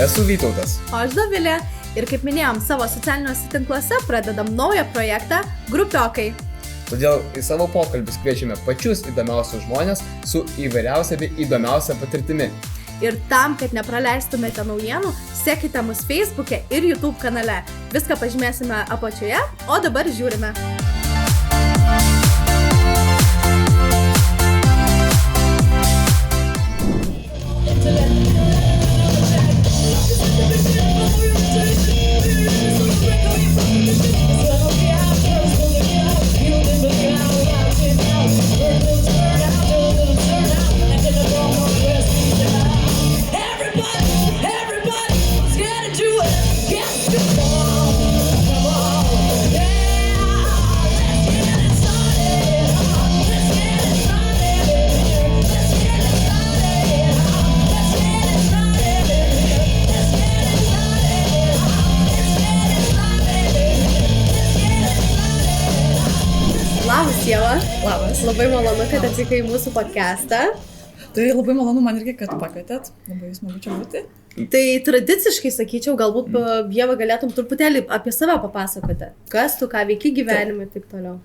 Esu Vytautas. O aš Dovilė ir kaip minėjom savo socialiniuose tinkluose pradedam naują projektą Grupiokai. Todėl į savo pokalbius kviečiame pačius įdomiausius žmonės su įvairiausia bei įdomiausia patirtimi. Ir tam, kad nepraleistumėte naujienų, sekite mus Facebook'e ir YouTube kanale. Viską pažymėsime apačioje, o dabar žiūrime. Labas, labai malonu, kad atvykai į mūsų podcastą. Tai labai malonu man irgi, kad pakvietėt, labai smagu čia būti. Tai tradiciškai sakyčiau, galbūt Ieva galėtum truputėlį apie save papasakoti. Kas tu, ką veiki gyvenime ir taip toliau.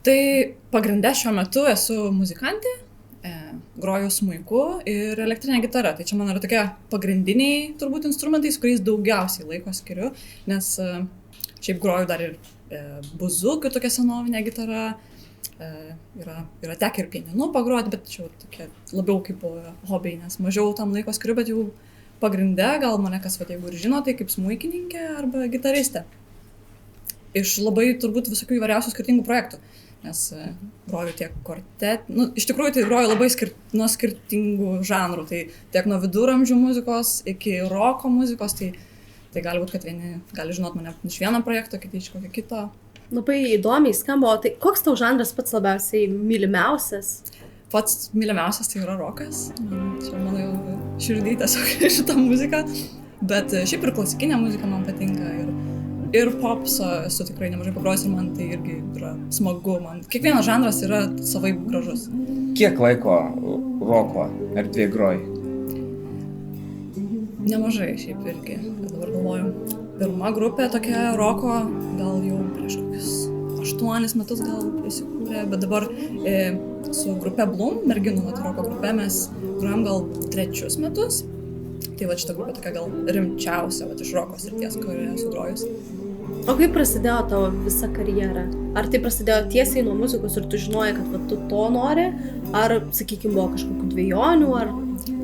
Tai pagrinde šiuo metu esu muzikantė, groju smuiku ir elektrinė gitara. Tai čia man yra tokie pagrindiniai turbūt instrumentai, su kuriais daugiausiai laiko skiriu, nes šiaip groju dar ir buzukiu, tokia senovinė gitara. Yra tekę ir pianinu pagroti, bet čia tokie labiau kaip hobiai, nes mažiau tam laiko skiriu, bet jau pagrinde gal mane kas, jeigu ir žino, tai kaip smuikininkė arba gitaristė. Iš labai turbūt visokių įvairiausių skirtingų projektų, nes groju tiek iš tikrųjų tai groju labai nuo skirtingų žanrų, tai tiek nuo viduramžių muzikos iki roko muzikos, tai gali būti, kad vieni gali žinot mane iš vieno projekto, kiti iš kokio kito. Labai įdomiai skamba, o tai koks tau žanras pats labiausiai mylimiausias? Pats mylimiausias tai yra rokas, čia mano jau širdį tiesiog šitą muziką, bet šiaip ir klasikinė muzika man patinka ir popso esu tikrai nemažai pagrojęs ir man tai irgi yra smagu, kiekvienas žanras yra savaip gražus. Kiek laiko roko erdvėje groji? Nemažai šiaip irgi, dabar galvoju. Pirma grupė tokia roko, gal jau prieš kokius 8 metus gal įsikūrė, bet dabar su grupe Bloom, merginų roko grupė, mes grojam gal 3 metus. Tai šita grupė tokia gal rimčiausia iš roko srities, kurioje esu grojus. O kaip prasidėjo tavo visa karjera? Ar tai prasidėjo tiesiai nuo muzikos ir tu žinojai, kad tu to nori? Ar, sakykime, buvo kažkokių dvejonių ar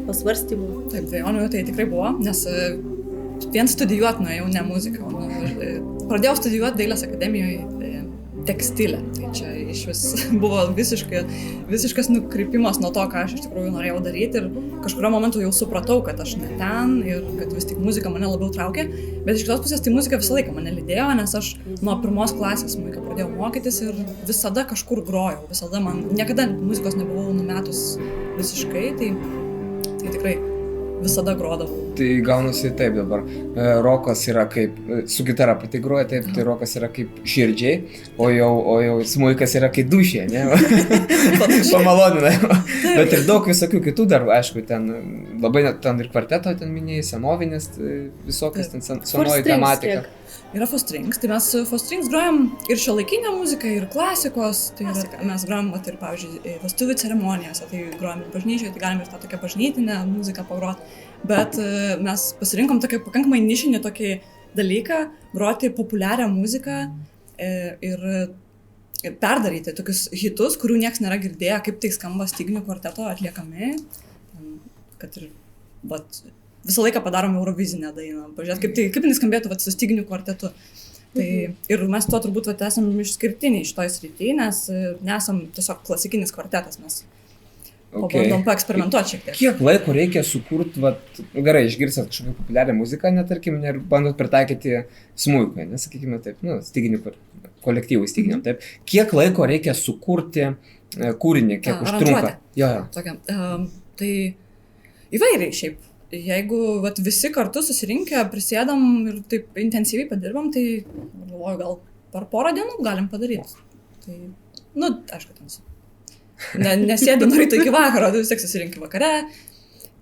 pasvarstymų? Taip, dvejonių tai tikrai buvo, nes vien studijuoti nuėjau ne muziką. Pradėjau studijuoti Dailės akademijoje tekstilę. Tai čia iš vis buvo visiškas nukrypimas nuo to, ką aš iš tikrųjų norėjau daryti. Ir kažkurio momentu jau supratau, kad aš ne ten ir kad vis tik muzika mane labiau traukė. Bet iš kitos pusės tai muzika visą laiką mane lydėjo, nes aš nuo 1 klasės smuiką pradėjau mokytis ir visada kažkur grojau. Niekada muzikos nebuvau numetus visiškai, tai tikrai visada grodavau. Tai gaunasi taip dabar, rokas yra kaip, su gitara pati groja, taip, tai rokas yra kaip širdžiai, o jau smuikas yra kaip dušė, ne? Pamalonina. Bet ir daug visokių kitų dar, aišku, ten labai ten ir kvarteto ten minėjai, senovinės, visokias ten senoji tematika. Yra Four Strings, tai mes Four Strings grojam ir šiuolaikinę muziką, ir klasikos, tai mes grojam ir, pavyzdžiui, vestuvių ceremonijose, tai grojam ir bažnyčioje, tai galim ir tą tokią bažnytinę muziką pagroti, bet mes pasirinkom tokį pakankamai nišinį tokį dalyką, groti populiarią muziką ir perdaryti tokius hitus, kurių nieks nėra girdėję, kaip tai skamba styginių kvarteto atliekami, kad ir, visą laiką padarom Eurovizinę dainą, pažiūrėt, kaip jis skambėtų su styginių kvartetu. Tai, ir mes tuo turbūt esam išskirtiniai šitoj srity, nes nesam tiesiog klasikinis kvartetas, mes pabandom paeksperimentuoti šiek tiek. Kiek laiko reikia sukurti, gerai, išgirstat kažkokią populiarią muziką, tarkim, ir bandot pritaikyti smuikui, nesakykime taip, styginių kolektyvų styginiam, taip. Kiek laiko reikia sukurti kūrinį, kiek užtrunka? Tai įvairiai šiaip. Jeigu visi kartu susirinkę, prisėdam ir taip intensyviai padirbam, tai galvoju, gal per porą dienų galim padaryti. Tai, aišku, ten nesėdi nuo ryto iki vakaro, vis tiek susirinki vakare,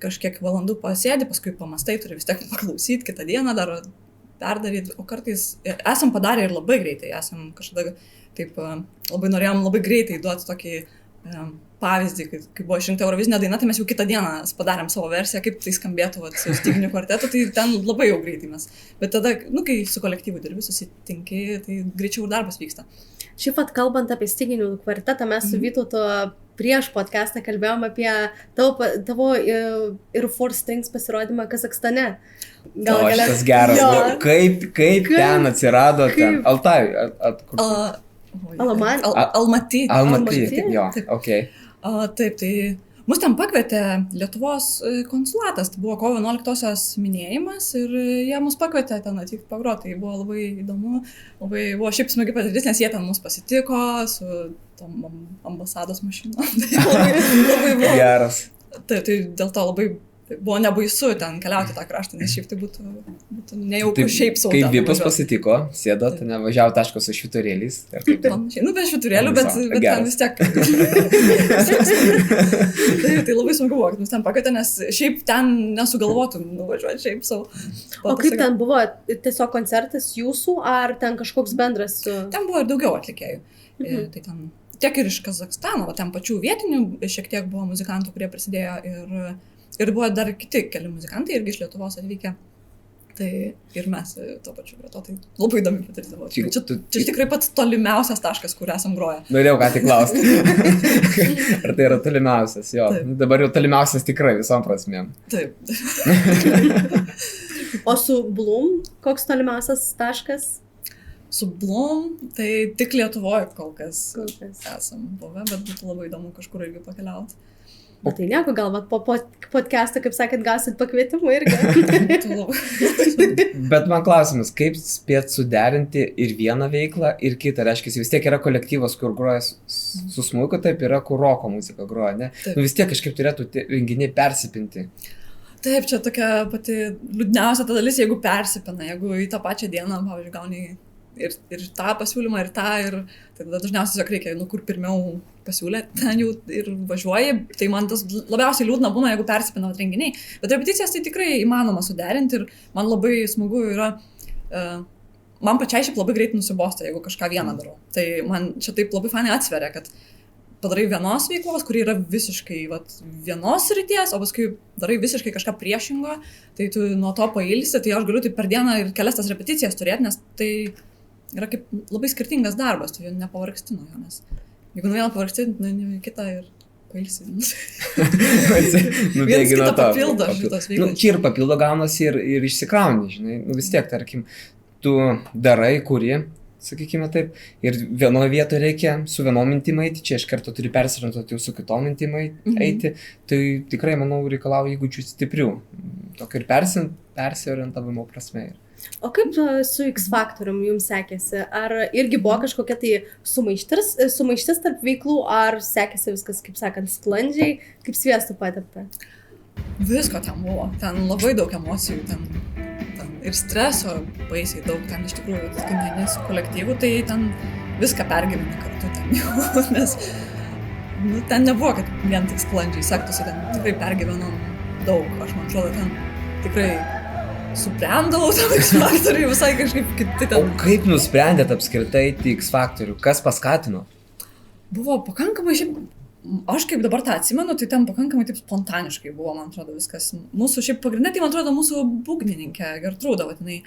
kažkiek valandų pasėdi, paskui pamastai, turi vis tiek paklausyti, kitą dieną dar perdaryti, o kartais esam padarę ir labai greitai, esam kažkada taip labai norėjom labai greitai duoti tokį pavyzdį, kai buvo išrinkta Eurovizinė daina, tai mes jau kitą dieną padarėm savo versiją, kaip tai skambėtų su styginių kvartetu, tai ten labai jau greitai mes. Bet tada, kai su kolektyvu dirbi, susitinki, tai greičiau ir darbas vyksta. Šiaip pat kalbant apie styginių kvartetą, mes su Vytautu prieš podcastą kalbėjom apie tavo ir Four Strings pasirodymą Kazakstane. Šitas geras, kaip ten atsirado, ten Altajui atkurti. Almaty, jo, okei. Taip, tai mus ten pakvietė Lietuvos konsulatas, tai buvo kovo 11-osios minėjimas ir jie mus pakvietė ten atvykti pagroti, tai buvo labai įdomu, labai buvo šiaip smagi patirtis, nes jie ten mus pasitiko su tom ambasados mašinom, tai labai buvo geras. Tai dėl to labai buvo nebaisu ten keliauti tą kraštą, nes šiaip tai būtų nejauku šiaip sau. Kaip Vipus pasitiko, sėdot, nevažiavo taško su švyturėliais. Nu, be švyturėlių, bet ten vis tiek. Tai labai smagu buvo, kad mus ten pakvietė, nes šiaip ten nesugalvotum nuvažiuoti šiaip savo. O kaip ten buvo, tiesiog koncertas jūsų, ar ten kažkoks bendras? Ten buvo ir daugiau atlikėjų. Tai ten tiek ir iš Kazakstano, ten pačių vietinių šiek tiek buvo muzikantų, kurie prisidėjo ir buvo dar kiti keli muzikantai irgi iš Lietuvos atvykę. Tai ir mes to pačiu prie to, tai labai įdomi patirtis buvo. Čia tikrai pats tolimiausias taškas, kur esam groję. Norėjau ką tik klausti. Ar tai yra tolimiausias? Jo. Taip. Dabar jau tolimiausias tikrai visom prasmėm. Taip. O su Bloom koks tolimiausias taškas? Su Bloom, tai tik Lietuvoje kol kas esam buvę, bet būtų labai įdomu kažkur irgi pakeliauti. O tai nieko, gal po podcast'o, kaip sakėt, gausit pakvietimų irgi. Bet man klausimas, kaip spėt suderinti ir vieną veiklą, ir kitą? Reiškia, vis tiek yra kolektyvas, kur groja su smuiku, taip yra, kur roko muzika groja, ne? Nu, vis tiek kažkaip turėtų renginiai persipinti. Taip, čia tokia pati liūdniausia ta dalis, jeigu persipina, jeigu į tą pačią dieną, pavyzdžiui, gauni ir tą pasiūlymą, ir tą, ir tada dažniausiai tiesiog reikia, kur pirmiau pasiūlė, ten jau ir važiuoji, tai man tas labiausiai liūdna būna, jeigu persipina renginiai, bet repeticijas tai tikrai įmanoma suderinti ir man labai smagu yra, man pačiai šiaip labai greit nusibosta, jeigu kažką vieną darau, tai man čia taip labai fainai atsveria, kad padarai vienos veiklos, kuri yra visiškai vienos ryties, o paskui darai visiškai kažką priešingo, tai tu nuo to pailsi, tai aš galiu tai per dieną ir kelias tas repeticijas turėti, nes tai yra kaip labai skirtingas darbas, tu jau nepavargsti nuo jo, nes jeigu nuo vieną pavargsti, nuo kitą ir pailsi. Vienas kitą papildo šitos veiklos. Čia ir papildo gaunasi ir išsikrauni, žinai, vis tiek, tarkim, tu darai, kuri, sakykime taip, ir vienoje vietoje reikia su vienom mintim eiti, čia iš karto turi persiorientuoti jau su kitom mintim eiti, tai tikrai, manau, reikalauja įgūdžių stiprių, tokio ir persiorientavimo prasme. O kaip su X Factorium jums sekėsi? Ar irgi buvo kažkokia tai sumaištis tarp veiklų, ar sekėsi viskas, kaip sakant, sklandžiai, kaip sviestų patepta? Visko ten buvo, ten labai daug emocijų, ten ir streso baisiai daug, ten iš tikrųjų, kai neini su kolektyvu, tai ten viską pergyveni kartu ten jau, nes ten nebuvo, kad vien tik sklandžiai sektųsi, ten tikrai pergyvenom daug, aš man atrodo, ten tikrai subrendau tam X Factoriui visai kažkaip kiti ten. O kaip nusprendėt apskritai X Factorių? Kas paskatino? Buvo pakankamai šiaip, aš kaip dabar tą atsimenu, tai ten pakankamai taip spontaniškai buvo, man atrodo, viskas. Mūsų šiaip pagrindinė, tai man atrodo, mūsų būgnininkė Gertrūda, jinai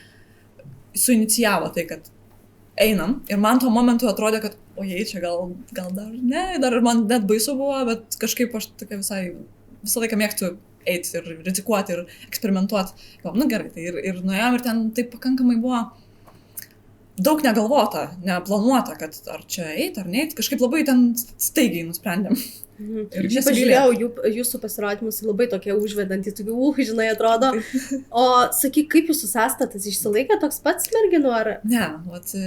suinicijavo tai, kad einam. Ir man tuo momentu atrodė, kad ojei, čia gal dar ne, dar man net baisu buvo, bet kažkaip aš tokia visą laiką mėgstu eiti ir rizikuoti ir eksperimentuoti. Nu gerai, tai ir nuėjom ir ten taip pakankamai buvo daug negalvota, neplanuota, kad ar čia eiti ar neiti, kažkaip labai ten staigiai nusprendėm. Ir pažiūrėjau jūsų pasirodymus, labai tokie užvedantys, tokie, žinai, atrodo. O sakyk, kaip jūsų sąstatas išsilaikė toks pats merginų, ar? Ne,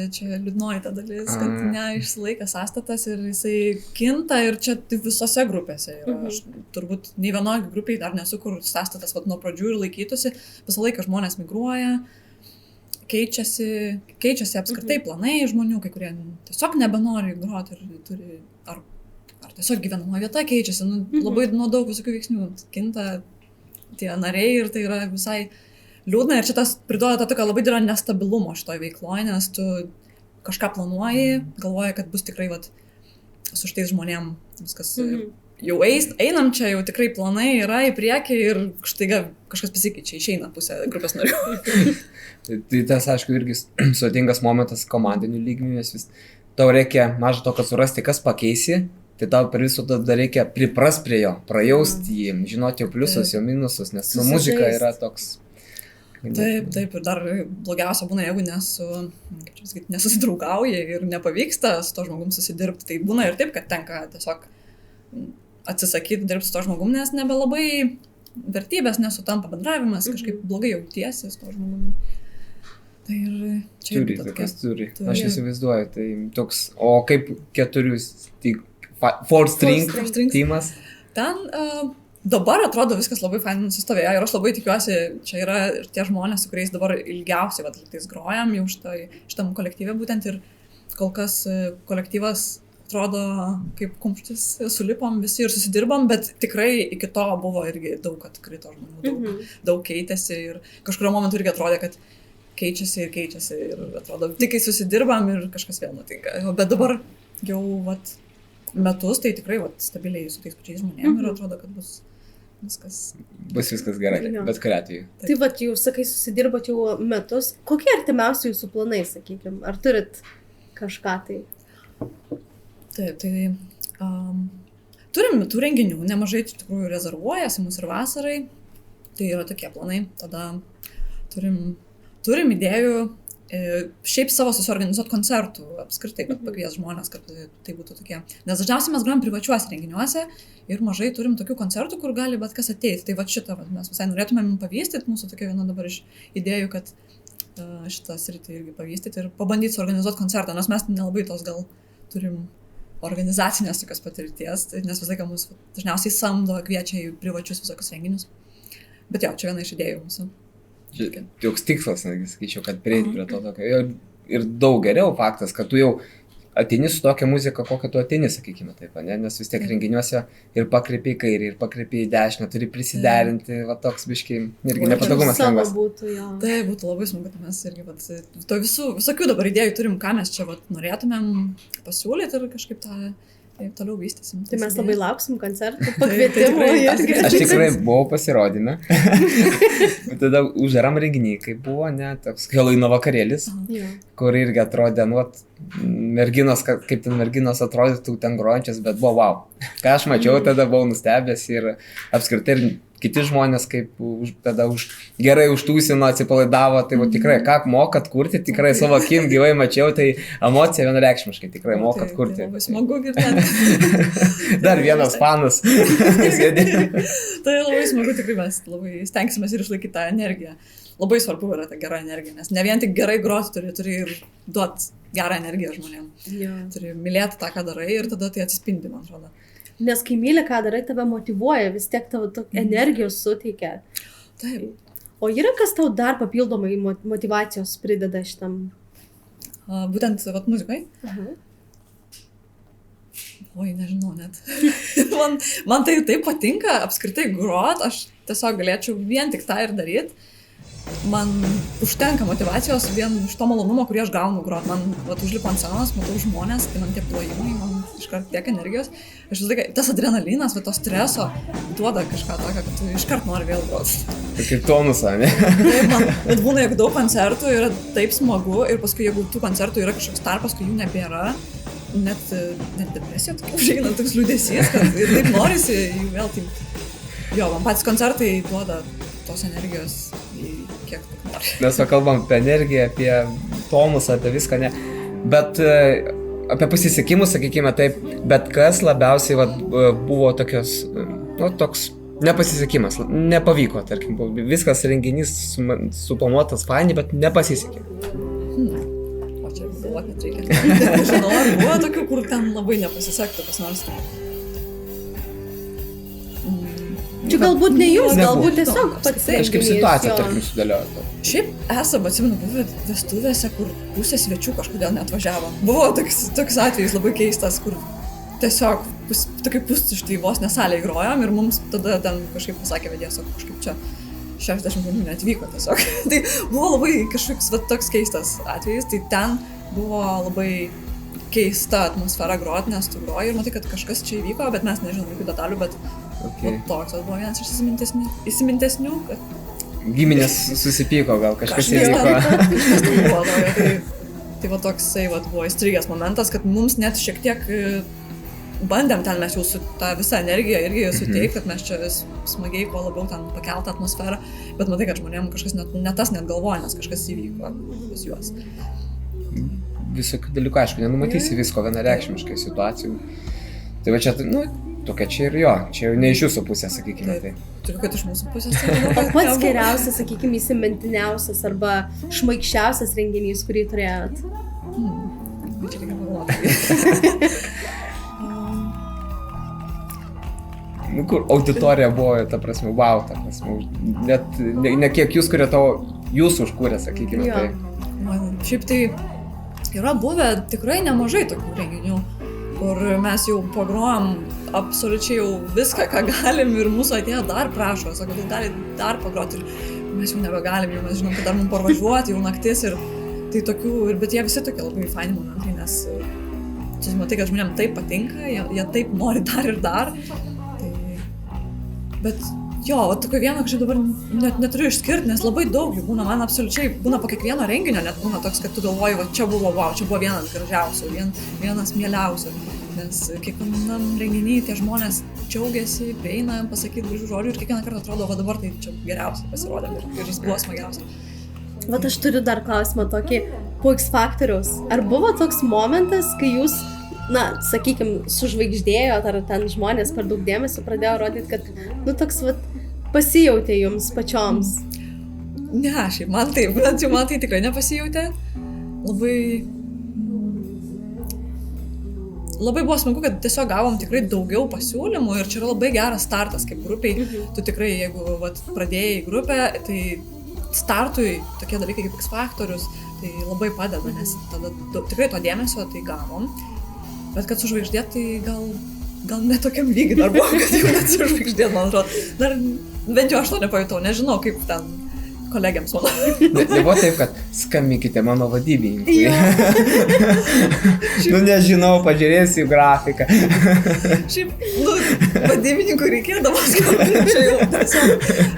čia liūdnoji ta dalis, kad neišsilaikė sąstatas ir jisai kinta ir čia visose grupėse. Aš turbūt nei vienoje grupėje dar nesu, kur sąstatas nuo pradžių ir laikytųsi, visą laiką žmonės migruoja, keičiasi apskritai planai žmonių, kai kurie tiesiog nebenori groti ir turi, ar tiesiog gyvenama vieta keičiasi, labai nuo daug visokių veiksnių kinta, tie nariai ir tai yra visai liūdna ir šitas priduoda tą tokio labai didelio nestabilumo šitoj veikloje, nes tu kažką planuoji, galvoji, kad bus tikrai vat, su šitais žmonėm viskas jau einam čia, jau tikrai planai yra į priekį ir štaiga kažkas pasikeičia, išeina pusė grupės narių. Tai tas, aišku, irgi sudėtingas momentas komandinių lygmenių, nes vis tau reikia mažo to, kad surasti, kas pakeisi, tai tau per viso to dar reikia pripras prie jo, prajausti jį, žinoti jo pliusus, jo minusus, nes muzika yra toks. Taip, ir dar blogiausia būna, jeigu nesusidraugauji ir nepavyksta su to žmogum susidirbti, tai būna ir taip, kad tenka tiesiog atsisakyti dirbti su to žmogum, nes nebelabai vertybės nesutampa bendravimas, kažkaip blogai jautiesi su to žmogum. Tai ir čia turi, tokias turi. Aš įsivaizduoju, tai toks, o kaip 4 string timas? Ten dabar atrodo viskas labai fainai nusistovėjo ir aš labai tikiuosi, čia yra ir tie žmonės, su kuriais dabar ilgiausiai tais grojam jau šitam kolektyve būtent ir kol kas kolektyvas atrodo kaip kumštis, sulipom visi ir susidirbom, bet tikrai iki to buvo irgi daug, kad tikrai to žmonių daug keitėsi ir kažkurio momentu irgi atrodė, kad keičiasi ir atrodo, tik kai susidirbam ir kažkas vėl nutinka, bet dabar jau metus, tai tikrai stabiliai su tais pačiais žmonėm ir atrodo, kad bus viskas gerai, bet kuriuo atveju. Tai jau sakai, susidirbat jau metus. Kokie artimiausi jūsų planai, sakykime? Ar turit kažką tai? Taip, turim tų renginių, nemažai iš tikrųjų rezervuojasi mūsų ir vasarai. Tai yra tokie planai. Tada turim idėjų šiaip savo susiorganizuoti koncertų apskritai, kad pakvies žmonės, kad tai būtų tokie. Nes dažniausiai mes grojam privačiuose renginiuose ir mažai turim tokių koncertų, kur gali bet kas ateiti. Tai šitą mes visai norėtumėm pavystyti, mūsų tokia viena dabar iš idėjų, kad šitą sritį irgi pavystyti ir pabandyti suorganizuoti koncertą, nes mes nelabai tos gal turim organizacinės tokios patirties, nes visą laiką mūsų dažniausiai samdo, kviečia į privačius visokius renginius. Bet jo, čia viena iš idėjų mūsų. Toks tikslas, netgi sakyčiau, kad prieiti prie to tokio. Ir daug geriau faktas, kad tu jau ateini su tokia muzika, kokią tu ateini, sakykime taip, ne? Nes vis tiek renginiuose ir pakreipi į kairį, ir pakreipi į dešinę, turi prisiderinti, toks biškiai, irgi nepatogumas lengvas. Tai būtų labai smagu, kad mes irgi visokių dabar idėjų turim, ką mes čia norėtumėm pasiūlyti ir kažkaip tą toliau vystysim. Tai mes labai lauksim koncertų, pakvietimų. Aš tikrai buvau pasirodyme. Tada uždaram renginį, kai buvo, toks Heloino vakarėlis, kur irgi atrodė, merginos, kaip ten merginos atrodytų ten grojančias, bet buvo wow. Ką aš mačiau, tada buvau nustebęs ir apskritai ir kiti žmonės kaip tada gerai užtūsino, atsipalaidavo, tai tikrai, ką mokat kurti, tikrai savo akim gyvai mačiau, tai emocija vienareikšmiškai, tikrai mokat kurti. Tai labai smagu girdėti. Dar vienas fanas. Tai labai smagu, tikrai mes labai stengsime ir išlaikyti tą energiją. Labai svarbu yra ta gera energija, nes ne vien tik gerai groti, turi ir duoti gerą energiją žmonėms. Turi mylėti tą, ką darai ir tada tai atsispindi, man atrodo. Nes kai myli, ką darai, tave motyvuoja, vis tiek tavo energijos suteikia. Taip. O yra kas tau dar papildomai motyvacijos prideda šitam? Būtent muzikai? Oi, nežinau net. man tai taip patinka apskritai grot, aš tiesiog galėčiau vien tik tą ir daryti. Man užtenka motyvacijos vien iš to malonumo, kurį aš gaunu grot. Man užlipu ant scenos, matau žmonės, tai man tie plojimai, man iškart tiek energijos. Aš vis laiką, tas adrenalinas, to streso duoda kažką tokio, kad tu iškart nori vėl grot. Tai kaip tonusą, ne? Taip, bet būna, jeigu daug koncertų yra taip smagu ir paskui, jeigu tų koncertų yra kažkoks tarpas, kai jų nebėra, net depresija tokia užeina, toks liūdesys, kad ir taip norisi jų vėl taip. Jo, man patys koncertai duoda tos energijos kiek tik nori. Mes kalbam apie energiją, apie tonusą, apie viską, ne. Bet apie pasisekimus, sakykime taip, bet kas labiausiai buvo tokios, toks nepasisekimas, nepavyko, tarkim, viskas renginys suplanuotas fainai, bet nepasisekė. O čia galvot net reikia. Žinau, ar buvo tokių, kur ten labai nepasisektų kas nors. Čia galbūt ne jūs, galbūt tiesiog pats. Kažkaip situacija tarkim sudėliojo. Šiaip esam, atsimenu, buvę vestuvėse, kur pusė svečių kažkodėl neatvažiavo. Buvo toks atvejis labai keistas, kur tiesiog tokai pustuštį vos nesalėje grojom ir mums tada ten kažkaip pasakė vedėjas, kažkaip čia 60 žmonių neatvyko tiesiog. Tai buvo labai kažkoks toks keistas atvejis, tai ten buvo labai keista atmosfera groti, nes tu groji ir matai, kad kažkas čia įvyko, bet mes nežinom jokių detalių, bet toks buvo vienas iš įsimintesnių, kad... Giminės susipyko, gal kažkas įvyko. Kažkas tai buvo, tai va toksai buvo įstrigęs momentas, kad mums net šiek tiek bandėm ten mes jau su tą visą energiją irgi suteikti, kad mes čia smagiai kuo labiau ten pakeltą atmosferą, bet matai, kad žmonėm kažkas net tas net galvoja, nes kažkas įvyko pas juos. Visokių dalykų, aišku, nenumatysi visko vienareikšmiškai situacijų. Tai va čia, tokia čia ir jo, čia jau ne iš jūsų pusės, sakykime. Tai. Turiu, kad iš mūsų pusės. O pats geriausias, sakykime, įsimintiniausias arba šmaikščiausias renginys, kurį turėjot? Bet čia reikia pagalvoti. Kur auditorija buvo, ta prasme, wow, ta prasme, net ne kiek jūs, kurie jūs užkūrė, sakykime. Tai. Man šiaip tai yra buvę tikrai nemažai tokių renginių, kur mes jau pagrojom absoliučiai jau viską, ką galim ir mūsų atėjo dar prašo, sako, tai gali dar pagroti ir mes jau nebegalim, jau mes žinom, kad dar mums parvažiuoti, jau naktis ir tai tokių, bet jie visi tokie labai faini momentai, nes tu matai, kad žmonėm taip patinka, jie taip nori dar ir dar, tai, bet jo, tokio vieno kažkaip dabar neturiu išskirti, nes labai daug jų būna, man absoliučiai būna po kiekvieno renginio, net būna toks, kad tu galvoji, va čia buvo wow, čia buvo vienas gražiausių, vienas mieliausių, nes kiekvienam renginyje tie žmonės džiaugiasi, prieina pasakyti gražių žodžių ir kiekvieną kartą atrodo, va dabar tai čia geriausiai pasirodė ir jis buvo smagiausias. Vat aš turiu dar klausimą tokį po X Factoriaus. Ar buvo toks momentas, kai jūs, sakykime, sužvaigždėjot, ar ten žmonės per daug dėmesio pradėjo rodyti, kad, toks, pasijautė jums pačioms? Ne, šiaip man tai tikrai nepasijautė. Labai buvo smagu, kad tiesiog gavom tikrai daugiau pasiūlymų ir čia yra labai geras startas kaip grupiai. Tu tikrai, jeigu pradėjai grupę, tai startui tokie dalykai kaip X Factorius, tai labai padeda, nes tada tikrai to dėmesio tai gavom. Bet kad sužvaigždėt, tai gal netokiam lygiai dar buvo, kad jau net sužvaigždėt, man atrodo. Dar bent jau aš to nepajutau, nežinau, kaip ten kolegiams mano. Nebuvo taip, kad skambinkite mano vadybininkui. Nežinau, pažiūrėsiu į grafiką. Šiaip, vadybininkui reikėdavo skambinti, čia jau tiesiog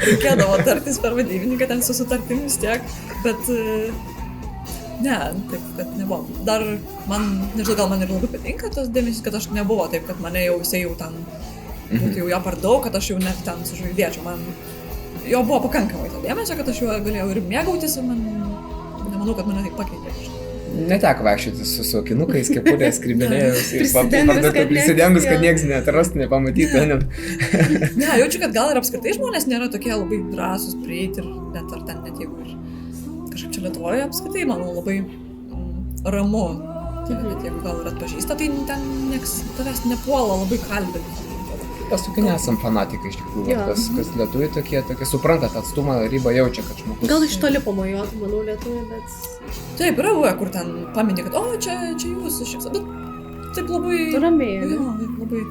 reikėdavo tartis per vadybininką, ten su sutartim vis tiek, bet ne, taip, kad nebuvo. Dar man, nežinau, gal man ir labai patinka tas dėmesys, kad aš nebuvo taip, kad mane jau jisai jau ten būtų jau jo per daug, kad aš jau net ten sužvaigždėčiau. Man jo buvo pakankamai to dėmesio, kad aš jau galėjau ir mėgautis ir man nemanau, kad mane taip pakeitė. Neteko vaikščioti su akinukais, kepurės, skrybelėjus ir prisidengus, kad nieks neatrastų, nepamatytų. Ne, jaučiu, kad gal ir apskritai žmonės nėra tokie labai drąsūs prieiti ir net ar ten net jeigu ir kažkaip čia Lietuvoje apskritai, manau, labai ramu. Net jeigu gal ir atpažįsta, tai ten nieks tavęs nepuola labai kalbinti. Mes tokie nesam fanatikai iš tikrųjų, kas lietuviai tokie supranta tą atstumą, ribą jaučia, kad žmogus... Gal iš toli pamojuotų, manau, lietuviai, bet... Taip, yra buvę, kur ten paminė, kad čia jūs šypsa, bet taip labai... Ramiai. Jo, labai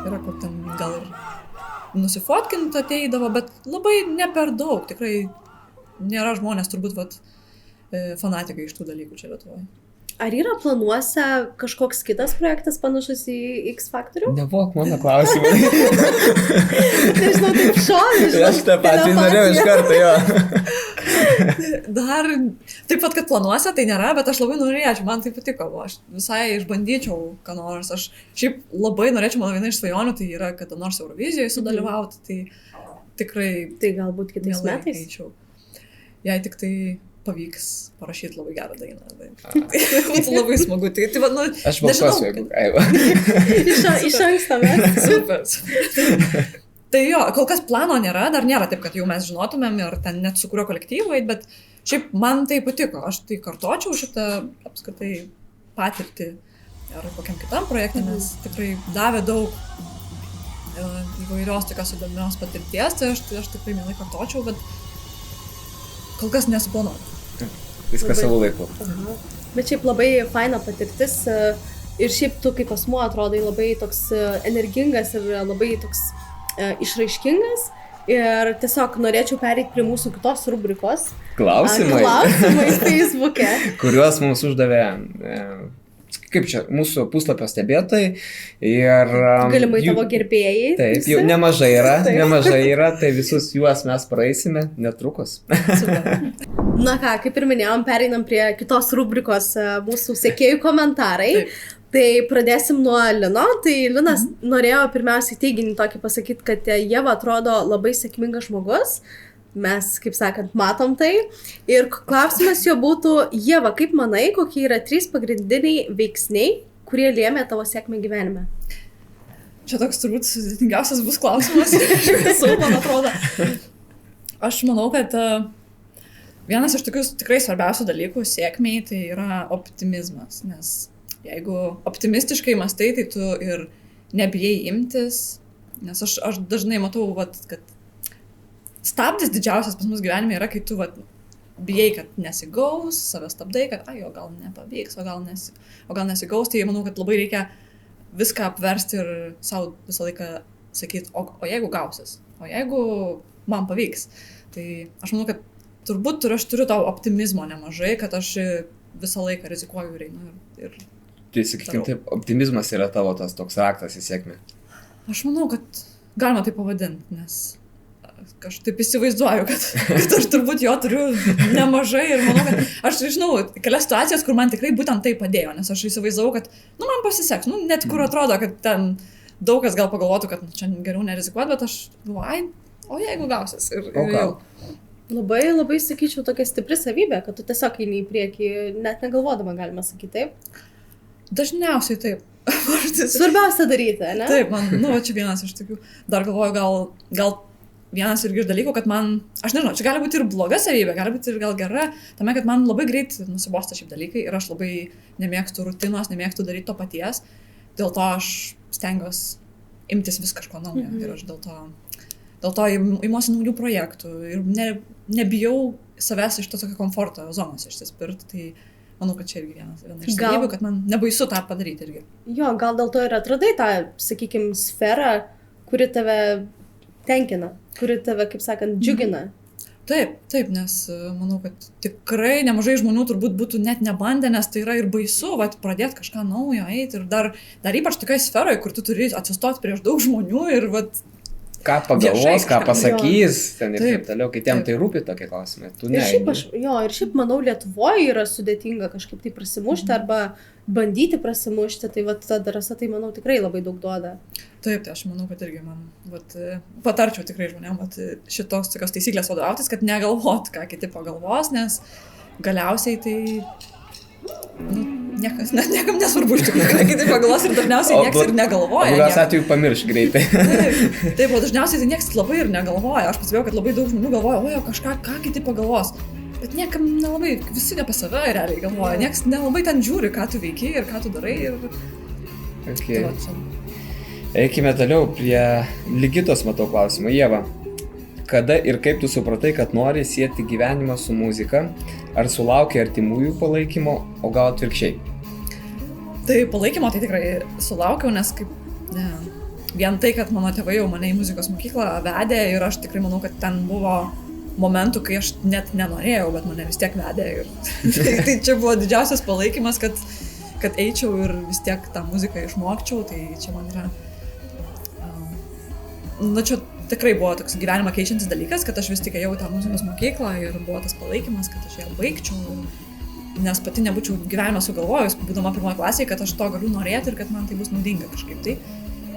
yra, kur ten gal ir nusifotkinti ateidavo, bet labai ne per daug, tikrai nėra žmonės turbūt fanatikai iš tų dalykų čia Lietuvoje. Ar yra planuose kažkoks kitas projektas panašus į X Factorių? Nebuvo mano klausimai. Nežinau, taip šonį. Aš tą patį norėjau iš karto, jo. Dar, taip pat, kad planuose tai nėra, bet aš labai norėčiau, man tai patiko, aš visai išbandyčiau, ką nors, aš šiaip labai norėčiau, mano viena iš svajonių, tai yra kada nors Eurovizijoje sudalyvauti, tai tikrai... Tai galbūt kitais metais? Eičiau. Jei tik tai pavyks parašyti labai gerą dainą. Tai būtų labai smagu. Aš balsuosiu, jeigu... Iš anksto mes. Super. Tai jo, kol kas plano nėra, dar nėra taip, kad jau mes žinotumėm ir ten net su kurio kolektyvu eit, bet šiaip man tai patiko. Aš tai kartočiau šitą apskritai patirtį ar kokiam kitam projektui, nes tikrai davė daug įvairios tokios įdomios patirties, tai aš tikrai mielai kartočiau, bet kol kas nesuplanuoju. Viskas savo laiku. Bet šiaip labai faina patirtis Ir šiaip tu kaip asmuo atrodai labai toks energingas ir labai toks išraiškingas. Ir tiesiog norėčiau pereiti prie mūsų kitos rubrikos. Klausimai Facebook'e. Kuriuos mums uždavė, kaip čia, mūsų puslapio stebėtojai. Ir galimai tavo gerbėjai. Taip, jau nemažai yra, tai visus juos mes praeisime netrukus. Super. Na ką, kaip ir minėjom, pereinam prie kitos rubrikos mūsų sekėjų komentarai. Taip. Tai pradėsim nuo Lino. Tai Linas norėjo pirmiausiai teiginį tokį pasakyti, kad Ieva atrodo labai sėkmingas žmogus. Mes, kaip sakant, matom tai. Ir klausimas jo būtų, Ieva, kaip manai, kokie yra 3 pagrindiniai veiksniai, kurie lėmė tavo sėkmę gyvenime? Čia toks turbūt sudėtingiausias bus klausimas. Visų, man atrodo. Aš manau, kad vienas iš tokių tikrai svarbiausių dalykų sėkmiai tai yra optimizmas, nes jeigu optimistiškai mąstai, tai tu ir nebijai imtis, nes aš dažnai matau, kad stabdis didžiausias pas mus gyvenime yra, kai tu bijai, kad nesigaus, save stabdai, kad o gal nepavyks, o gal nesigaus, tai manau, kad labai reikia viską apversti ir savo visą laiką sakyti, o jeigu gausis, o jeigu man pavyks. Tai aš manau, kad turbūt aš turiu tau optimizmo nemažai, kad aš visą laiką rizikuoju ir einu ir tai, sakykim, taip, optimizmas yra tavo tas toks raktas į sėkmę. Aš manau, kad galima tai pavadinti, nes aš taip įsivaizduoju, kad aš turbūt jo turiu nemažai ir manau, kad aš žinau kelias situacijas, kur man tikrai būtent tai padėjo, nes aš įsivaizdavau, kad man pasiseks, net kur atrodo, kad ten daug kas gal pagalvotų, kad čia geriau nerizikuoti, bet aš galvoju, o jeigu gausis ir jau. Labai, labai sakyčiau, tokia stipri savybė, kad tu tiesiog eini į priekį, net negalvodama, galima sakyti, taip? Dažniausiai taip. Svarbiausia daryti, ne? Taip, man, čia vienas iš tokių, dar galvoju, gal vienas irgi iš dalykų, kad man, aš nežinau, čia gali būti ir bloga savybė, gali būti ir gal gera, tame, kad man labai greit nusibosta šiaip dalykai ir aš labai nemėgstu rutinos, nemėgstu daryti to paties, dėl to aš stengiuosi imtis vis kažko naujo ir aš dėl to imuosi naujų projektų ir nebijau savęs iš to tokio komforto zonos išsispirti, tai manau, kad čia irgi viena iš savybių, kad man nebaisu tą padaryti irgi. Jo, gal dėl to ir atradai tą, sakykime, sferą, kuri tave tenkina, kuri tave, kaip sakant, džiugina. Taip, nes manau, kad tikrai nemažai žmonių turbūt būtų net nebandę, nes tai yra ir baisu, pradėti kažką naujo, eiti ir dar ypač tokiai sferoje, kur tu turi atsistoti prieš daug žmonių ir ką pagalvos, ką pasakys, ten ir taip toliau, kitiem tai rūpi tokie klausimai. Ir šiaip manau, Lietuvoje yra sudėtinga kažkaip tai prasimušti arba bandyti prasimušti, tai ta drąsa, tai manau, tikrai labai daug duoda. Taip, tai aš manau, kad irgi man patarčiau tikrai žmonėm šitos tokios taisyklės vadovautis, kad negalvot, ką kiti pagalvos, nes galiausiai tai niekam nesvarbu iš tikrųjų, ką kiti pagalvos ir dažniausiai niekas ir negalvoja. Blogas atveju pamirš greitai. Taip, o dažniausiai tai niekas labai ir negalvoja. Aš pastebėjau, kad labai daug žmonių galvoja, kažką, ką kiti pagalvos. Bet niekam nelabai, visi apie save realiai galvoja. Niekas nelabai ten žiūri, ką tu veiki ir ką tu darai. Okay. Eikime toliau prie Ligitos matau klausimą. Ieva, kada ir kaip tu supratai, kad nori sieti gyvenimą su muzika? Ar sulaukia artimųjų palaikymo, o gal atvirkščiai? Tai palaikymo tai tikrai sulaukiau, nes vien tai, kad mano tėvai jau mane į muzikos mokyklą vedė ir aš tikrai manau, kad ten buvo momentų, kai aš net nenorėjau, bet mane vis tiek vedė. Tai čia buvo didžiausias palaikymas, kad eičiau ir vis tiek tą muziką išmokčiau, tai čia man yra... čia tikrai buvo toks gyvenimą keičiantis dalykas, kad aš vis tik ėjau į tą muzikos mokyklą ir buvo tas palaikymas, kad aš ją baigčiau, nes pati nebūčiau gyvenimą sugalvojus, būdama pirmoje klasėje, kad aš to galiu norėti ir kad man tai bus naudinga kažkaip tai.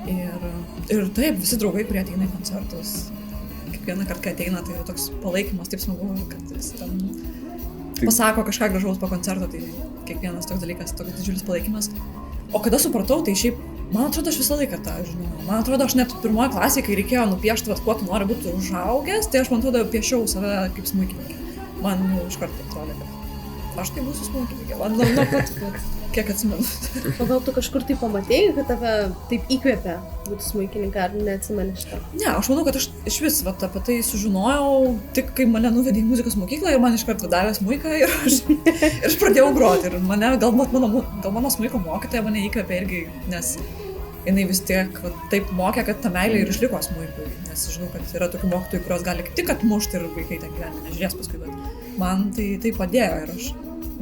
Ir taip, visi draugai, kurie ateina į koncertus, kiekvieną kartą, kai ateina, tai yra toks palaikymas, taip smagu, kad jis ten pasako kažką gražaus po koncerto, tai kiekvienas toks dalykas, toks didžiulis palaikymas. O kada supratau, tai šiaip, man atrodo, aš visą laiką tą žinau. Man atrodo, aš net pirmoje klasėje, kai reikėjo nupiešti, kuo tu nori būti užaugęs, tai aš, man atrodo, piešiau save kaip smuikininkė. Man iš karto atrodė, kad aš tai būsiu smuikininkė. Man nuo pat kiek atsimenu. O gal tu kažkur tai pamatėjai, kad tave taip įkvėpė būti smuikininką, ar neatsimeni šitą? Ne, aš manau, kad aš iš vis apie tai sužinojau tik kai mane nuvedė į muzikos mokyklą ir man iš karto davė smuiką ir aš pradėjau groti. Ir mane, gal mano smuiko mokytoja mane įkvėpė irgi, nes jinai vis tiek taip mokė, kad ta meilė ir išliko smuikui. Nes žinau, kad yra tokių mokytojų, kurios gali tik atmušti ir vaikai ten gyvenime nežiūrės paskui, bet man tai padėjo ir aš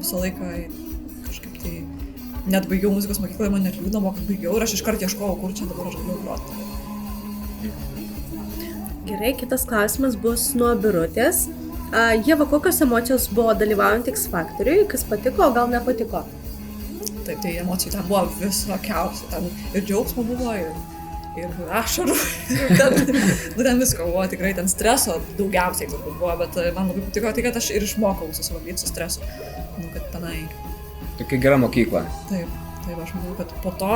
visą laiką kažkaip tai net baigiau muzikos mokyklą ir man net liūdna buvo, kad baigiau ir aš iškart ieškojau, kur čia dabar aš galiu groti. Gerai, kitas klausimas bus nuo Birutės. Ieva, kokios emocijos buvo dalyvaujant X Factoriui, kas patiko, o gal nepatiko? Taip, tai emocijų ten buvo visokiausių, ten ir džiaugsmo buvo, ir ašarų, ten visko buvo, tikrai ten streso daugiausiai turbūt buvo, bet man labai patiko tai, kad aš ir išmokau susivaldyti su stresu, kad tenai. Tokia gera mokykla. Taip, aš manau, kad po to